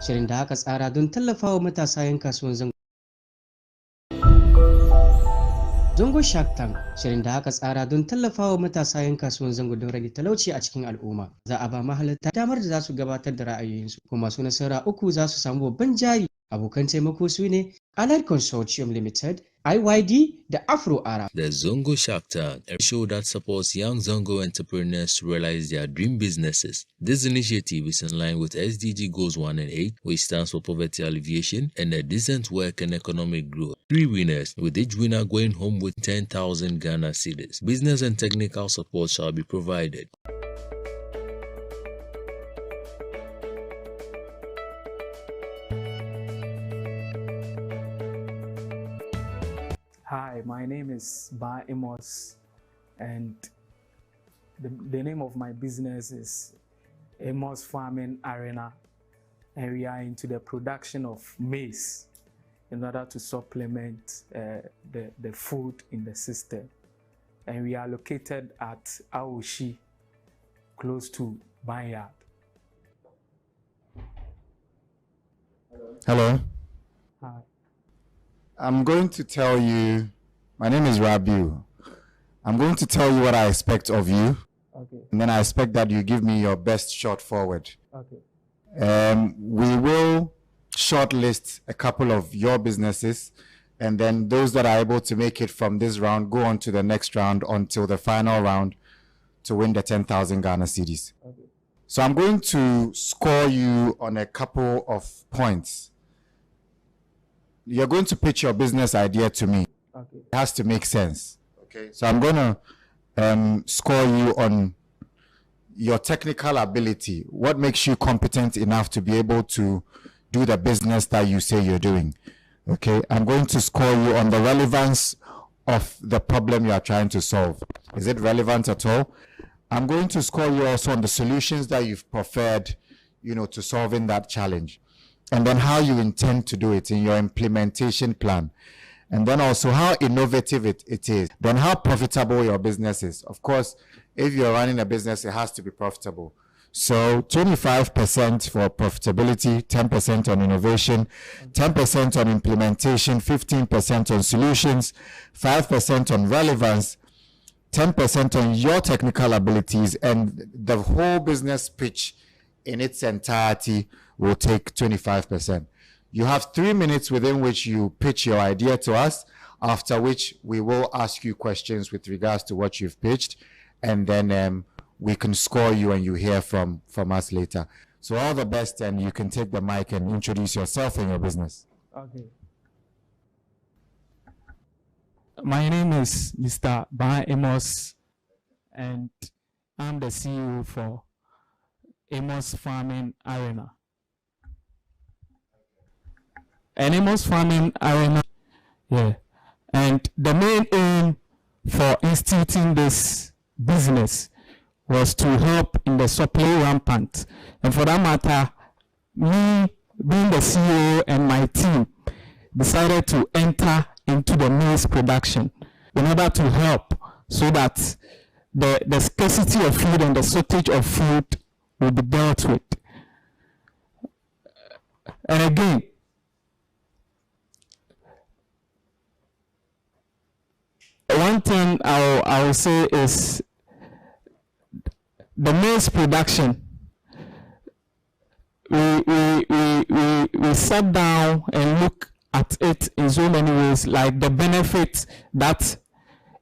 shirin da aka tsara don tallafawa matasa 'yan kasuwan zango. Zongo Shark Tank, shirin da aka tsara don tallafawa matasa 'yan kasuwan zango don rage talauci a cikin al'umma. Za a ba mahalarta damar da za su gabatar da ra'ayoyinsu, kuma masu nasara uku za su samu babban jari. Abokan taimako su ne Allied Consortium Limited, IYD, da Afro Arab. The Zongo Shark Tank, a show that supports young Zongo entrepreneurs to realize their dream businesses. This initiative is in line with SDG Goals 1 and 8, which stands for poverty alleviation and a decent work and economic growth. 3 winners, with each winner going home with 10,000 Ghana cedis. Business and technical support shall be provided. Hi, my name is Ba Amos, and the name of my business is Amos Farming Arena, and we are into the production of maize in order to supplement the food in the system. And we are located at Aoshi, close to Banyard. Hello. Hi. I'm going to tell you, my name is Rabiu. I'm going to tell you what I expect of you. Okay. And then I expect that you give me your best shot forward. Okay. We will shortlist a couple of your businesses, and then those that are able to make it from this round go on to the next round until the final round to win the 10,000 Ghana cedis. Okay. So I'm going to score you on a couple of points. You're going to pitch your business idea to me. Okay. It has to make sense. Okay. So I'm going to score you on your technical ability. What makes you competent enough to be able to do the business that you say you're doing? Okay. I'm going to score you on the relevance of the problem you are trying to solve. Is it relevant at all? I'm going to score you also on the solutions that you've preferred, to solving that challenge. And then how you intend to do it in your implementation plan. And then also how innovative it is. Then how profitable your business is. Of course, if you're running a business, it has to be profitable. So 25% for profitability, 10% on innovation, 10% on implementation, 15% on solutions, 5% on relevance, 10% on your technical abilities, and the whole business pitch in its entirety will take 25%. You have 3 minutes within which you pitch your idea to us, after which we will ask you questions with regards to what you've pitched, and then we can score you and you hear from us later. So all the best, and you can take the mic and introduce yourself and your business. Okay. My name is Mr. Ba Amos, and I'm the CEO for Amos Farming Arena. And Amos Farming Arena, and the main aim for instituting this business was to help in the supply rampant. And for that matter, me being the CEO and my team decided to enter into the maize production in order to help so that the scarcity of food and the shortage of food will be dealt with. And again, one thing I will say is the maize production. We sat down and looked at it in so many ways, like the benefits that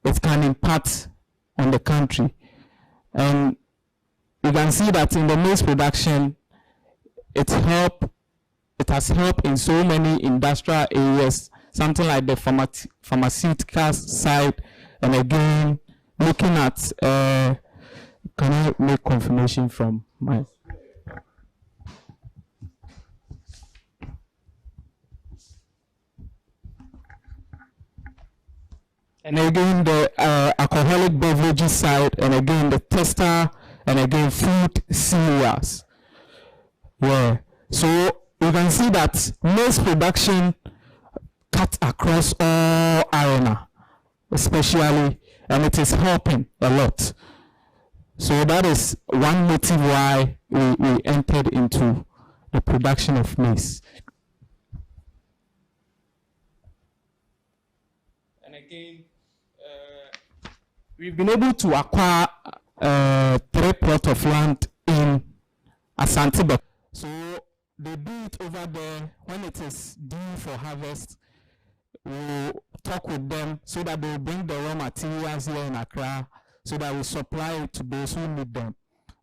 it can impact on the country. And you can see that in the maize production, it has helped in so many industrial areas, something like the pharmaceutical side. And again, looking at, can I make confirmation from my... And again, the alcoholic beverages side, and again, the tester, and again, food cereals. So you can see that maize production cut across all arena, especially, and it is helping a lot. So that is one motive why we entered into the the production of maize. And again, we've been able to acquire 3 plots of land in Asante. So they do it over there. When it is due for harvest, we'll talk with them so that they'll bring the raw materials here in Accra so that we supply it to those who need them,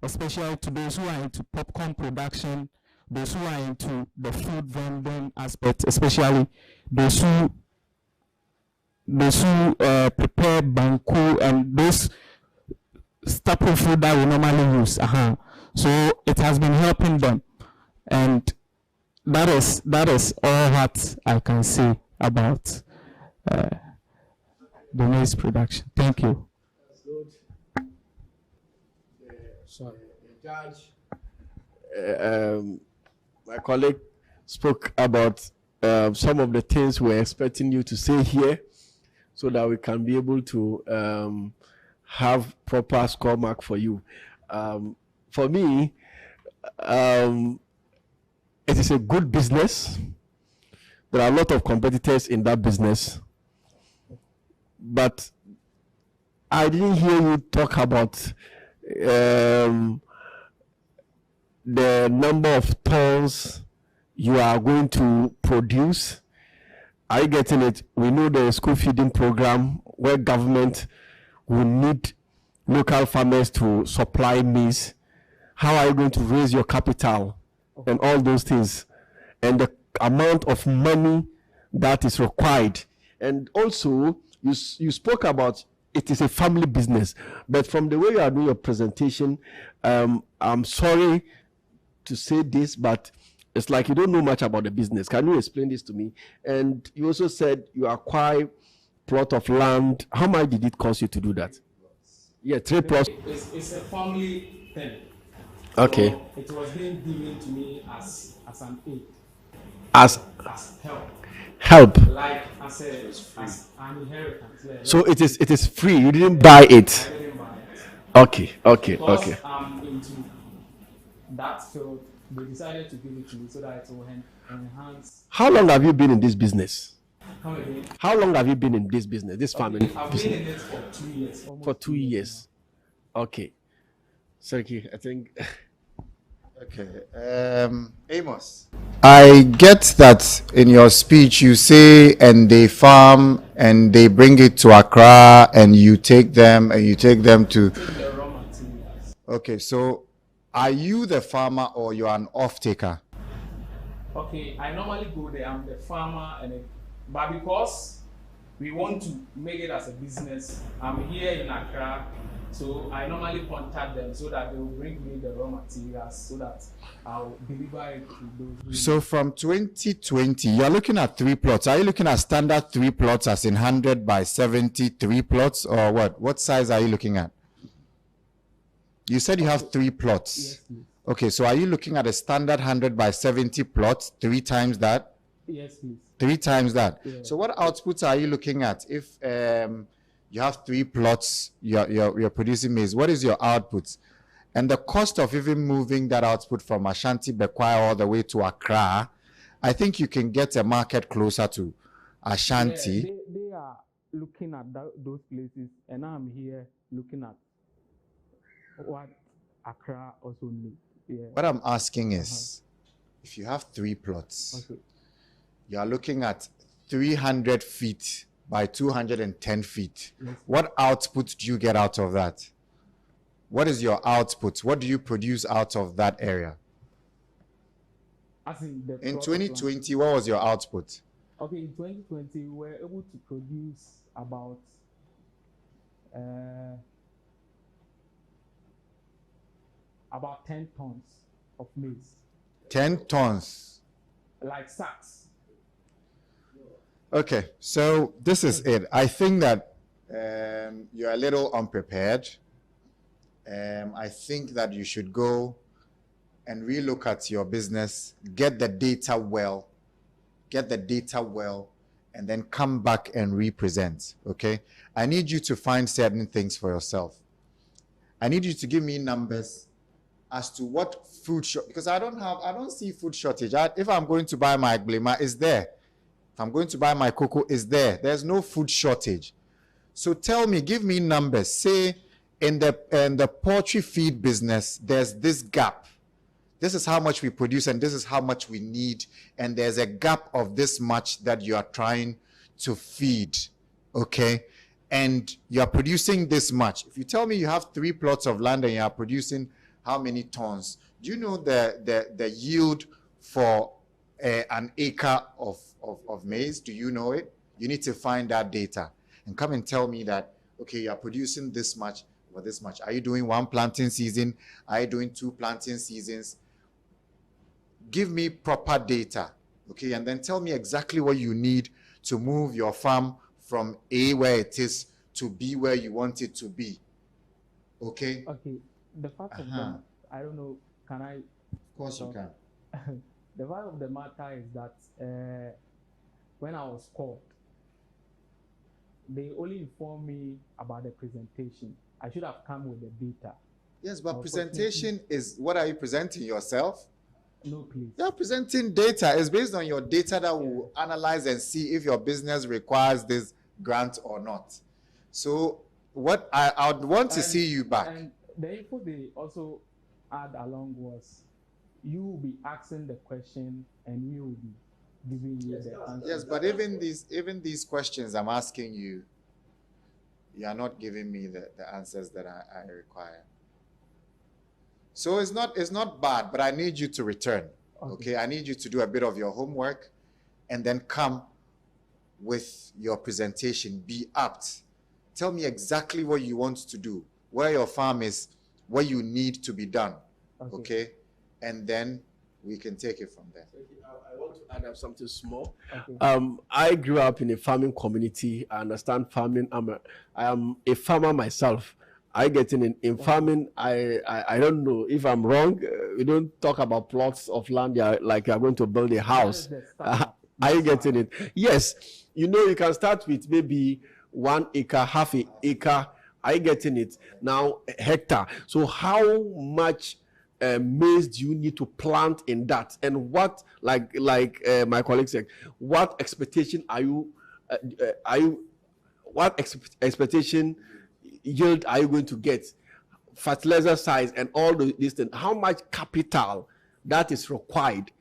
especially to those who are into popcorn production, those who are into the food vending aspect, especially those who prepare banku and those staple food that we normally use. So it has been helping them, and that is all that I can say about the maize production. Thank you. Sorry, Judge. My colleague spoke about some of the things we're expecting you to say here, so that we can be able to have proper score mark for you. For me, it is a good business. There are a lot of competitors in that business, but I didn't hear you talk about the number of tons you are going to produce. Are you getting it? We know the school feeding program where government will need local farmers to supply maize. How are you going to raise your capital and all those things, and the amount of money that is required? And also, you spoke about it is a family business, but from the way you are doing your presentation, I'm sorry to say this, but it's like you don't know much about the business. Can you explain this to me? And you also said you acquire plot of land. How much did it cost you to do that? Yeah, 3 plots. It's a family thing. Okay. So it was being given to me as an aid, As help, like as an inheritance. Yeah, so it is free. You didn't buy it. I didn't buy it. Okay. Because I'm into that field, they decided to give it to me so that it will enhance. How long have you been in this business? Come again. How long have you been in this business, this family? I've been in it for 2 years. For 2 years. Okay. Seriki, I think. Okay. Amos, I get that in your speech you say, and they farm and they bring it to Accra and you take them to. The raw materials. Okay, so are you the farmer or you are an off-taker? Okay, I normally go there. I'm the farmer, but because we want to make it as a business, I'm here in Accra, so I normally contact them so that they will bring me the raw materials so that I'll deliver it to those. So from 2020, you're looking at 3 plots. Are you looking at standard 3 plots as in 100 by 70 3 plots, or what? What size are you looking at? You said you have 3 plots. Yes, please. Okay, so are you looking at a standard 100 by 70 plot, 3 times that? Yes, please. 3 times that. Yeah. So what outputs are you looking at if you have 3 plots you're producing maize? What is your output? And the cost of even moving that output from Ashanti Bekwai all the way to Accra, I think you can get a market closer to Ashanti. Yeah, they are looking at those places, and I'm here looking at what Accra also needs. Yeah. What I'm asking is, if you have 3 plots, Okay. you are looking at 300 feet by 210 feet. Yes. What output do you get out of that? What is your output? What do you produce out of that area? As in the In plot of land. 2020, what was your output? Okay, in 2020, we were able to produce about about 10 tons of maize, 10 tons. like sacks. Okay, so this is it. I think that you're a little unprepared. I think that you should go and relook at your business, get the data well, and then come back and represent, okay? I need you to find certain things for yourself. I need you to give me numbers as to what food because I don't see food shortage. If I'm going to buy my glima, it's there. If I'm going to buy my cocoa, it's there. There's no food shortage. So tell me, give me numbers. Say in the poultry feed business, there's this gap. This is how much we produce and this is how much we need. And there's a gap of this much that you are trying to feed, okay? And you're producing this much. If you tell me you have 3 plots of land and you are producing how many tons, do you know the yield for an acre of maize? Do you know it? You need to find that data and come and tell me that, okay, you're producing this much or this much. Are you doing 1 planting season? Are you doing 2 planting seasons? Give me proper data, okay? And then tell me exactly what you need to move your farm from A where it is to B where you want it to be, okay? Okay, the fact of them, I don't know, can I? Of course you can. The fact of the matter is that when I was called, they only informed me about the presentation. I should have come with the data. Yes, but presentation is, what are you presenting, yourself? No, please. You're presenting data. It's based on your data that will analyze and see if your business requires this grant or not. So what I would want to see you back. And the info they also add along was, you will be asking the question and we will be giving you the answer. Yes, but even these questions I'm asking you, you are not giving me the answers that I require. So it's not bad, but I need you to return. Okay, I need you to do a bit of your homework and then come with your presentation. Be apt. Tell me exactly what you want to do, where your farm is, what you need to be done. Okay? And then we can take it from there. I want to add up something small. I grew up in a farming community. I understand farming. I am a farmer myself. I get in farming. I don't know if I'm wrong. We don't talk about plots of land like you're going to build a house. Are you getting it? Yes. You know, you can start with maybe 1 acre, half an acre. Are you getting it? Now, a hectare. So how much maize do you need to plant in that? And what, like my colleague said, what expectation what expectation yield are you going to get? Fertilizer size and all these things. How much capital that is required?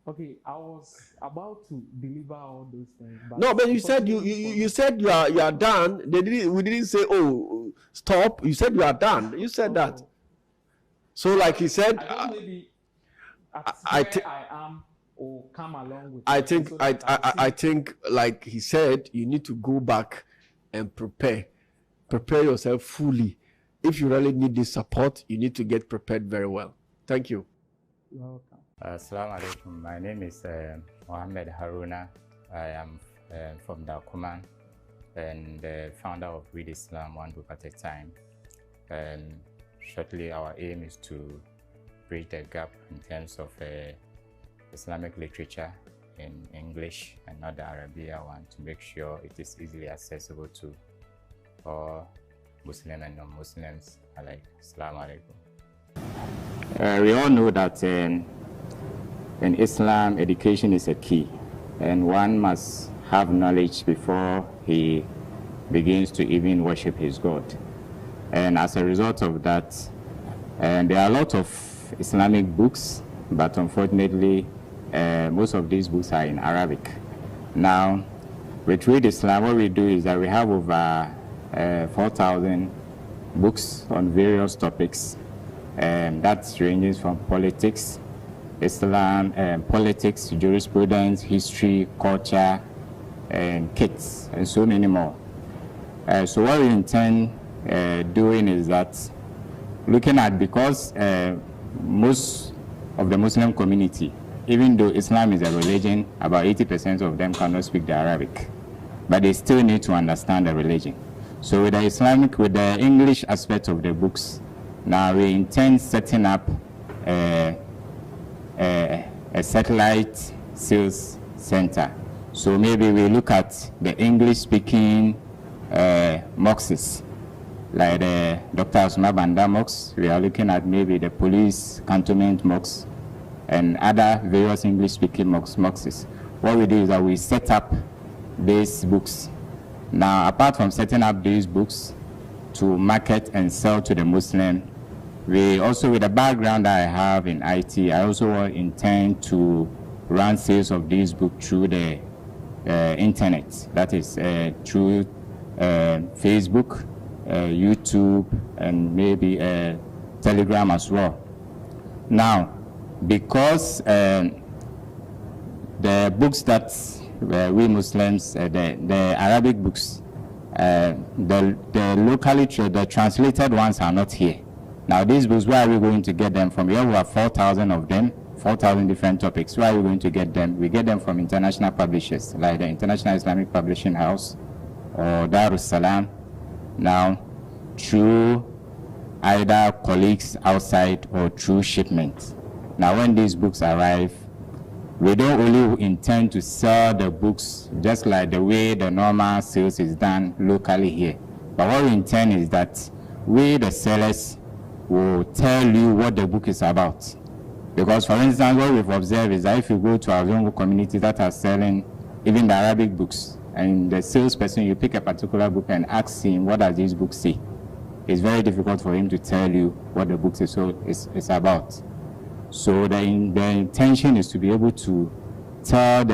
Okay, I was about to deliver all those things. But you said you said you are done. We didn't say, oh, stop. You said you are done. You said that. So like he said, maybe I am or come along with. I think like he said, you need to go back and prepare yourself fully. If you really need this support, you need to get prepared very well. Thank you. You're welcome. Assalamu alaikum. My name is Mohammed Haruna. I am from Dakuman and the founder of Read Islam One Book at a Time. Shortly, our aim is to bridge the gap in terms of Islamic literature in English and not the Arabic one, to make sure it is easily accessible to all Muslim and non-Muslims alike. Assalamu alaikum. We all know that in Islam, education is a key, and one must have knowledge before he begins to even worship his God. And as a result of that, there are a lot of Islamic books, but unfortunately, most of these books are in Arabic. Now, with Read Islam, what we do is that we have over 4,000 books on various topics, and that ranges from politics, Islam, politics, jurisprudence, history, culture, and kids, and so many more. So what we intend doing is that looking at, because most of the Muslim community, even though Islam is a religion, about 80% of them cannot speak the Arabic, but they still need to understand the religion. So with the English aspect of the books, now we intend setting up a satellite sales center. So maybe we look at the English-speaking mosques like the Dr. Asuma Banda mosques. We are looking at maybe the police cantonment mosques and other various English-speaking mosques. What we do is that we set up these books. Now, apart from setting up these books to market and sell to the Muslim, we also, with the background that I have in IT, I also intend to run sales of these books through the internet. That is through Facebook, YouTube, and maybe Telegram as well. Now, because the books that we Muslims, the Arabic books, the translated ones are not here. Now these books, where are we going to get them from? We have 4,000 of them, 4,000 different topics. Where are we going to get them? We get them from international publishers, like the International Islamic Publishing House or Darus Salam. Now, through either colleagues outside or through shipment. Now when these books arrive, we don't only intend to sell the books just like the way the normal sales is done locally here. But what we intend is that we, the sellers, will tell you what the book is about. Because for instance, what we've observed is that if you go to our Zongo community that are selling even the Arabic books, and the salesperson, you pick a particular book and ask him, what does this book say? It's very difficult for him to tell you what the book is about. So the intention is to be able to sell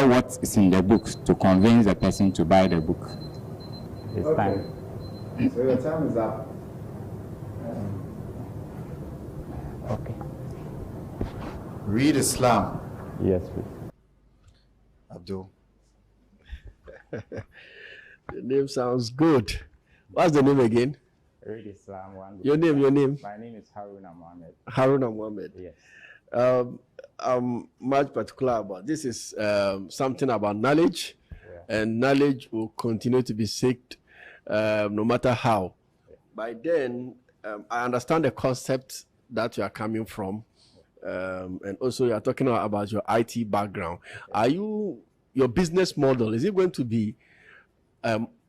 what is in the book, to convince the person to buy the book. It's Okay. time. So your time is up. Okay. Read Islam. Yes, please. Abdul. The name sounds good. What's the name again? Read Islam one. Your name? My name is Haruna Mohammed. Haruna Mohammed. Yes. I'm much particular about this. Is something about knowledge, and knowledge will continue to be sought no matter how. By then, I understand the concept that you are coming from, and also you are talking about your IT background. Are you, your business model, is it going to be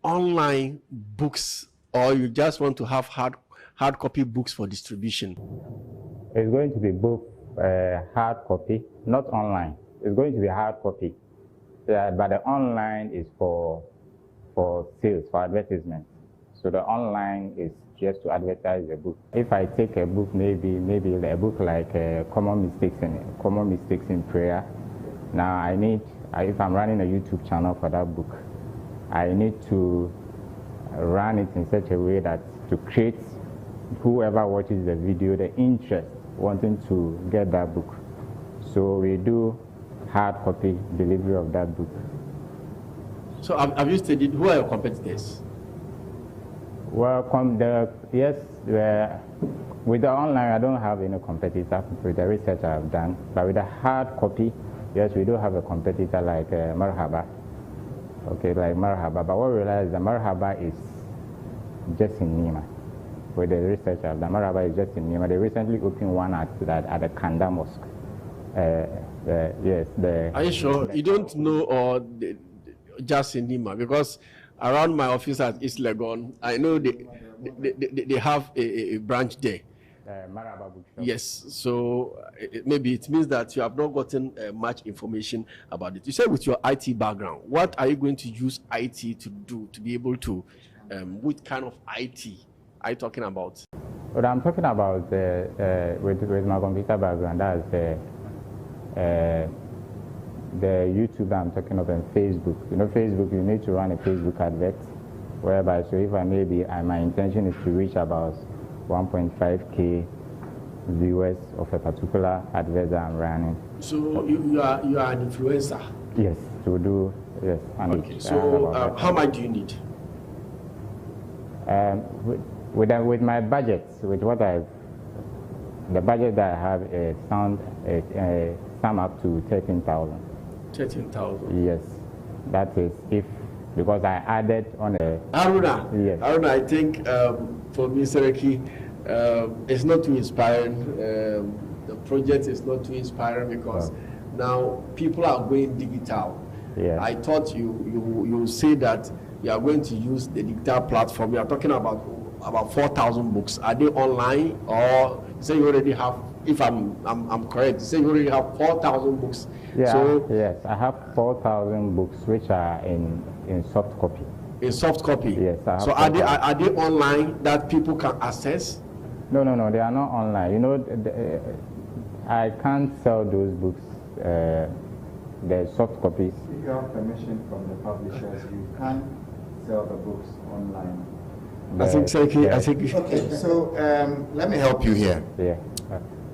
online books, or you just want to have hard copy books for distribution? It's going to be both hard copy, not online. It's going to be hard copy. But the online is for sales, for advertisement. So the online is just to advertise the book. If I take a book, maybe a book like common mistakes in prayer. Now if I'm running a YouTube channel for that book, I need to run it in such a way that to create whoever watches the video the interest wanting to get that book. So we do hard copy delivery of that book. So have you studied, who are your competitors? Well, with the online, I don't have any competitor with the research I've done. But with the hard copy, yes, we do have a competitor like Marhaba. Okay, like Marhaba. But what we realize is that Marhaba is just in NIMA. With the research I've done, Marhaba is just in NIMA. They recently opened one at the Kanda Mosque. Yes. Are you sure? You don't know or just in NIMA? Because around my office at East Legon, I know they have a branch there. Marhaba Bookshop. Yes, so maybe it means that you have not gotten much information about it. You said with your IT background, what are you going to use IT to do to be able to, what kind of IT are you talking about? What I'm talking about with my computer background, that's the YouTube that I'm talking about, and Facebook. You know, Facebook, you need to run a Facebook advert, whereby, so if my intention is to reach about 1.5K viewers of a particular advert that I'm running. So you are an influencer? Yes, to do, yes. Okay, so how much do you need? With my budget, with what the budget that I have is sum up to 13,000. 13,000. Yes, that is because I added on a. Haruna, yes. Haruna, I think for me, Sereki, it's not too inspiring. The project is not too inspiring because now people are going digital. Yeah. I thought you say that you are going to use the digital platform. You are talking about 4,000 books. Are they online, or say you already have? If I'm correct, say you already have 4,000 books. Yeah. So, yes, I have 4,000 books which are in soft copy. In soft copy. Yes. So are they online that people can access? No, they are not online. You know, I can't sell those books. The soft copies. If you have permission from the publishers, you can sell the books online. I think. Okay, so let me help you here. Yeah.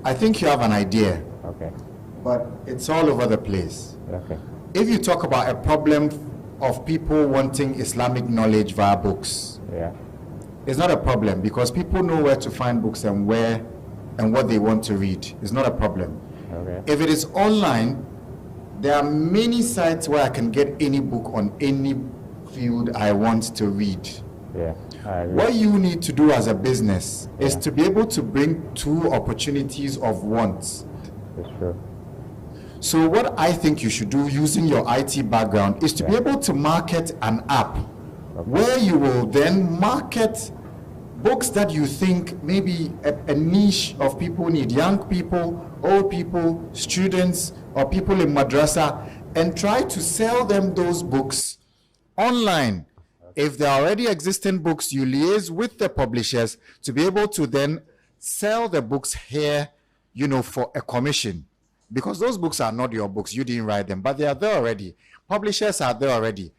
I think you have an idea, Okay. but it's all over the place. Okay. If you talk about a problem of people wanting Islamic knowledge via books, Yeah. it's not a problem because people know where to find books and where and what they want to read. It's not a problem. Okay. If it is online, there are many sites where I can get any book on any field I want to read. Yeah. I agree. What you need to do as a business is to be able to bring two opportunities of wants. That's true. So what I think you should do using your IT background is to be able to market an app where you will then market books that you think maybe a niche of people need, young people, old people, students, or people in madrasa, and try to sell them those books online. If there are already existing books, you liaise with the publishers to be able to then sell the books here, you know, for a commission. Because those books are not your books, you didn't write them, but they are there already. Publishers are there already.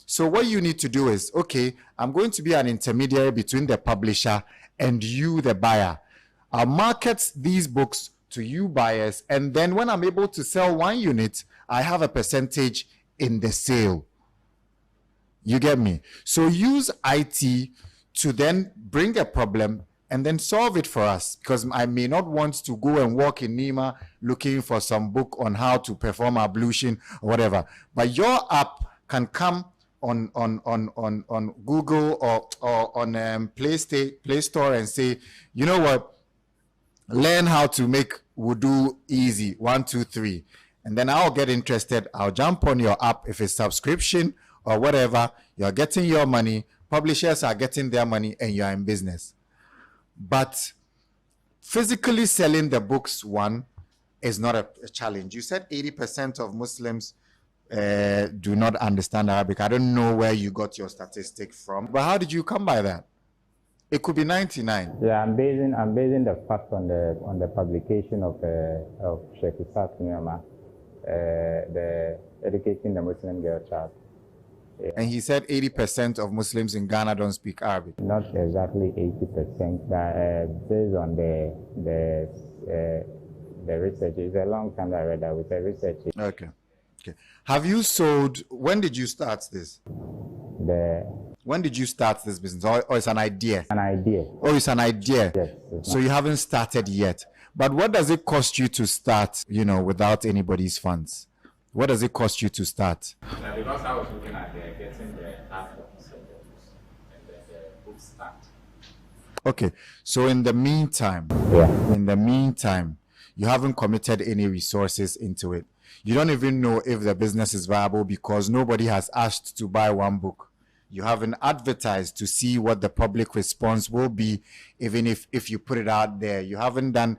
So what you need to do is, okay, I'm going to be an intermediary between the publisher and you, the buyer. I'll market these books to you buyers, and then when I'm able to sell one unit, I have a percentage in the sale. You get me? So use IT to then bring a problem and then solve it for us, because I may not want to go and walk in NIMA looking for some book on how to perform ablution or whatever. But your app can come on Google or on Play Store and say, you know what, learn how to make wudu easy, 1, 2, 3. And then I'll get interested. I'll jump on your app. If it's subscription or whatever, you're getting your money, publishers are getting their money, and you're in business. But physically selling the books, one, is not a challenge. You said 80% of Muslims do not understand Arabic. I don't know where you got your statistic from, but how did you come by that? It could be 99. Yeah, I'm basing the fact on the publication of Sheikh Isaac NIMA, the Educating the Muslim Girl Child. Yeah. And he said 80% of Muslims in Ghana don't speak Arabic. Not exactly 80%, but based on the research. It's a long time that I read that with the research. Okay. Have you sold? When did you start this? When did you start this business? Or it's an idea? An idea. Oh, it's an idea. Yes. So you haven't started yet. But what does it cost you to start, you know, without anybody's funds? What does it cost you to start? Because I was looking at getting the app and the book start. Okay. So in the meantime, you haven't committed any resources into it. You don't even know if the business is viable because nobody has asked to buy one book. You haven't advertised to see what the public response will be, even if you put it out there. You haven't done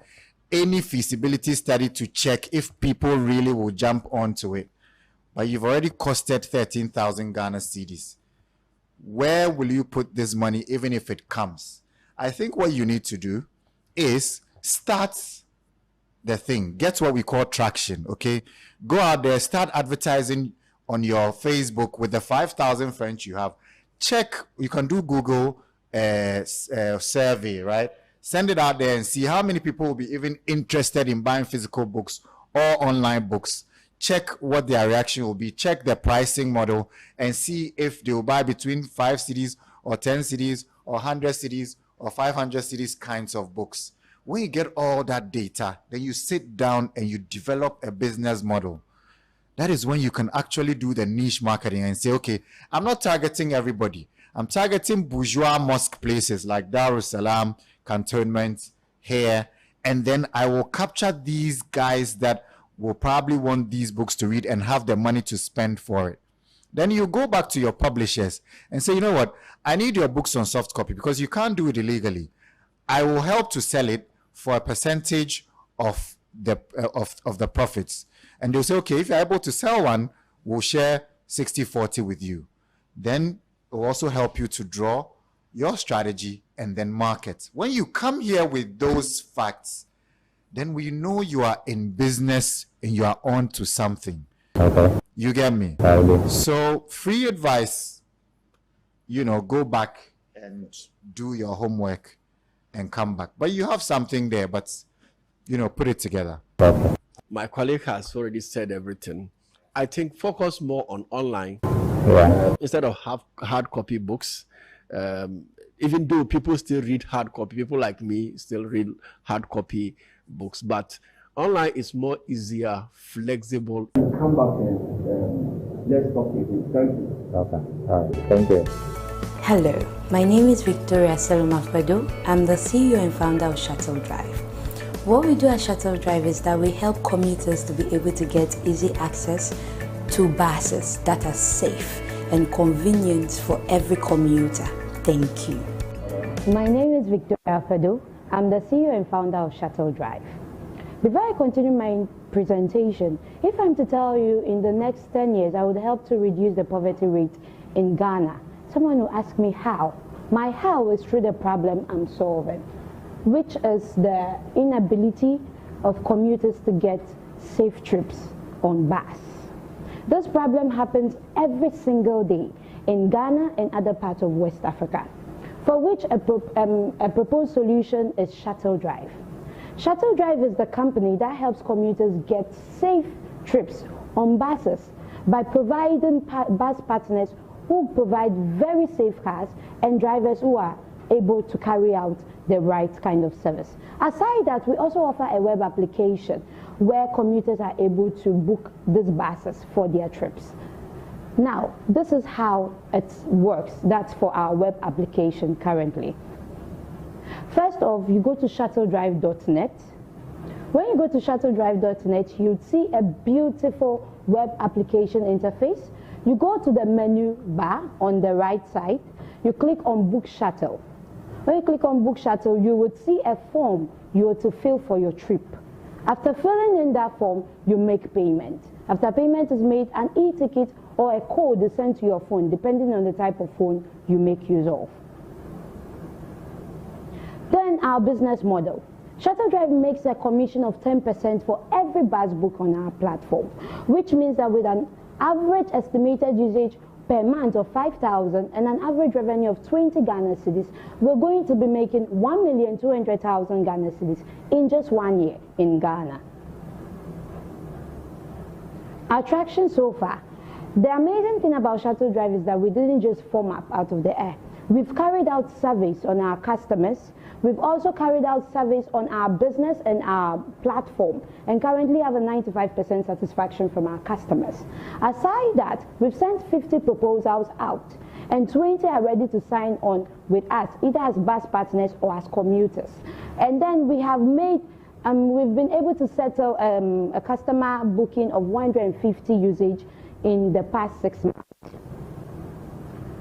any feasibility study to check if people really will jump onto it. But you've already costed 13,000 Ghana cedis. Where will you put this money, even if it comes? I think what you need to do is start the thing. Get what we call traction, okay? Go out there, start advertising on your Facebook with the 5,000 friends you have. Check, you can do Google survey, right? Send it out there and see how many people will be even interested in buying physical books or online books. Check what their reaction will be. Check the pricing model and see if they will buy between 5 CDs or 10 CDs or 100 CDs or 500 CDs kinds of books. When you get all that data, then you sit down and you develop a business model. That is when you can actually do the niche marketing and say, okay, I'm not targeting everybody. I'm targeting bourgeois mosque places like Darussalam, Cantonment, here, and then I will capture these guys that will probably want these books to read and have the money to spend for it. Then you go back to your publishers and say, you know what, I need your books on soft copy because you can't do it illegally. I will help to sell it for a percentage of the profits. And they'll say, okay, if you're able to sell one, we'll share 60-40 with you. Then it will also help you to draw your strategy and then market. When you come here with those facts, then we know you are in business and you are on to something. Okay. You get me? So free advice, go back and do your homework and come back. But you have something there, but, put it together. Okay. My colleague has already said everything. I think focus more on online instead of hard copy books. Even though people still read hard copy, people like me still read hard copy books, but online is more easier, flexible. Come back and let's talk again. Thank you. Okay. All right. Thank you. Hello, my name is Victoria Selumafado. I'm the CEO and founder of Shuttle Drive. What we do at Shuttle Drive is that we help commuters to be able to get easy access to buses that are safe and convenient for every commuter. Thank you. My name is Victoria Fado. I'm the CEO and founder of Shuttle Drive. Before I continue my presentation, if I'm to tell you in the next 10 years I would help to reduce the poverty rate in Ghana, someone will ask me how. My how is through the problem I'm solving, which is the inability of commuters to get safe trips on bus. This problem happens every single day in Ghana and other parts of West Africa, for which a proposed solution is Shuttle Drive. Shuttle Drive is the company that helps commuters get safe trips on buses by providing bus partners who provide very safe cars and drivers who are able to carry out the right kind of service. Aside that, we also offer a web application where commuters are able to book these buses for their trips. Now, this is how it works. That's for our web application currently. First off, you go to shuttledrive.net. When you go to shuttledrive.net, you'd see a beautiful web application interface. You go to the menu bar on the right side, you click on Book Shuttle. When you click on Book Shuttle, you would see a form you are to fill for your trip. After filling in that form, you make payment. After payment is made, an e-ticket or a code is sent to your phone, depending on the type of phone you make use of. Then our business model. Shuttle Drive makes a commission of 10% for every bus book on our platform, which means that with an average estimated usage per month of 5,000 and an average revenue of 20 Ghana cedis, we're going to be making 1,200,000 Ghana cedis in just 1 year in Ghana. Our traction so far. The amazing thing about Shuttle Drive is that we didn't just form up out of the air. We've carried out surveys on our customers. We've also carried out surveys on our business and our platform, and currently have a 95% satisfaction from our customers. Aside that, we've sent 50 proposals out, and 20 are ready to sign on with us, either as bus partners or as commuters. And then we have made, we've been able to settle a customer booking of 150 usage in the past 6 months.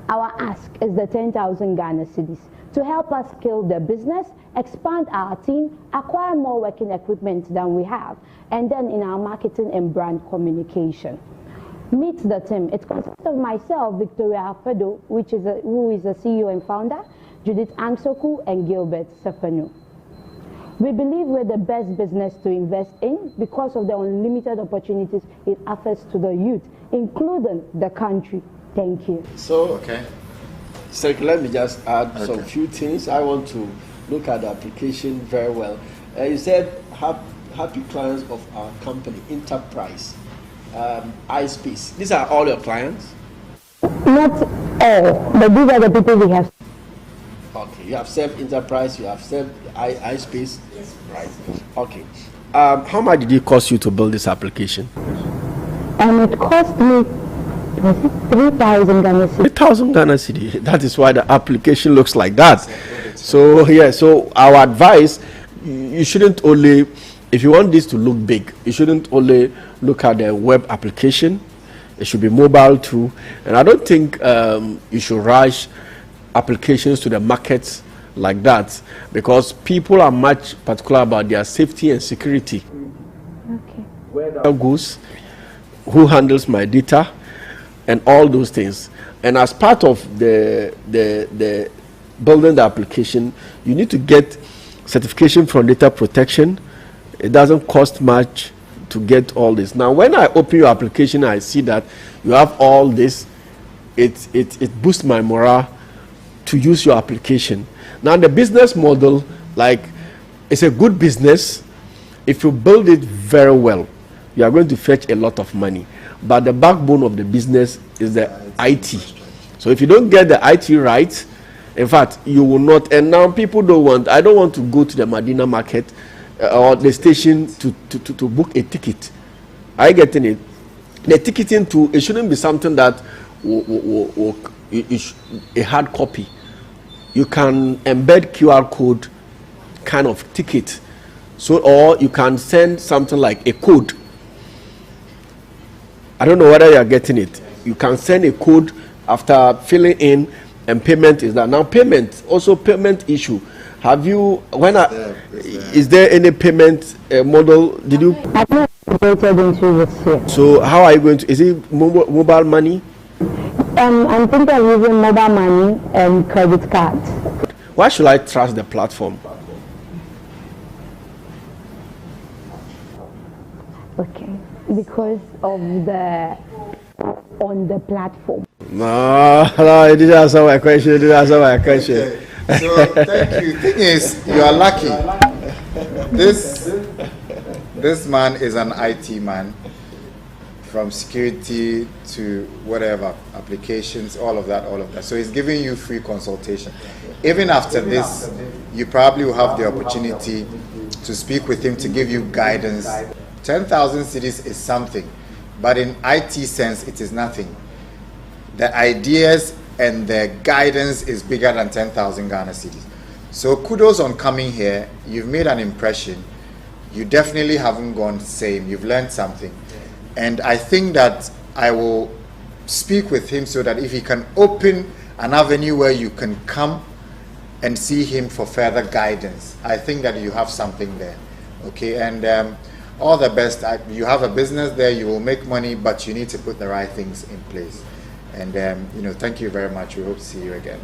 Our ask is the 10,000 Ghana cedis to help us scale the business, expand our team, acquire more working equipment than we have, and then in our marketing and brand communication. Meet the team. It consists of myself, Victoria Alfredo, who is the CEO and founder, Judith Amsoku, and Gilbert Sepenu. We believe we're the best business to invest in because of the unlimited opportunities it offers to the youth, including the country. Thank you. So, so let me just add some few things. I want to look at the application very well. You said happy clients of our company, Enterprise, iSpace. These are all your clients? Not all, but these are the people we have. Okay, you have served Enterprise, you have served iSpace. Yes. Right. Okay. How much did it cost you to build this application? It cost me 3,000 Ghana cedi. 3,000 Ghana cedi. That is why the application looks like that. So yeah, so our advice, you shouldn't only, if you want this to look big, you shouldn't only look at the web application. It should be mobile too. And I don't think you should rush applications to the markets like that, because people are much particular about their safety and security. Okay. Where that goes, who handles my data, and all those things. And as part of the building the application, you need to get certification from data protection. It doesn't cost much to get all this. Now, when I open your application, I see that you have all this. It boosts my morale to use your application. Now, the business model, like, it's a good business. If you build it very well, you are going to fetch a lot of money. But the backbone of the business is the IT. So if you don't get the IT right, in fact, you will not. And now people don't want. I don't want to go to the Medina market or the station to book a ticket. Are you getting it? The ticketing too, it shouldn't be something that a hard copy. You can embed QR code kind of ticket. So, or you can send something like a code. I don't know whether you are getting it. You can send a code after filling in, and payment is that. Now, payment, also payment issue. Have you, is there any payment model? Did you? I've not integrated into this yet. So, how are you going to, is it mobile money? I'm thinking of using mobile money and credit card. Why should I trust the platform? Okay, because of the on the platform. No, you didn't answer my question. You didn't answer my question. Okay. So thank you. Thing is, you are lucky. This man is an IT man, from security to whatever, applications, all of that. So he's giving you free consultation. Even after this, you probably will have the opportunity to speak with him to give you guidance. 10,000 cities is something, but in IT sense, it is nothing. The ideas and the guidance is bigger than 10,000 Ghana cities. So kudos on coming here. You've made an impression. You definitely haven't gone the same. You've learned something. And I think that I will speak with him so that if he can open an avenue where you can come and see him for further guidance, I think that you have something there. Okay, and all the best. You have a business there, you will make money, but you need to put the right things in place. And thank you very much. We hope to see you again.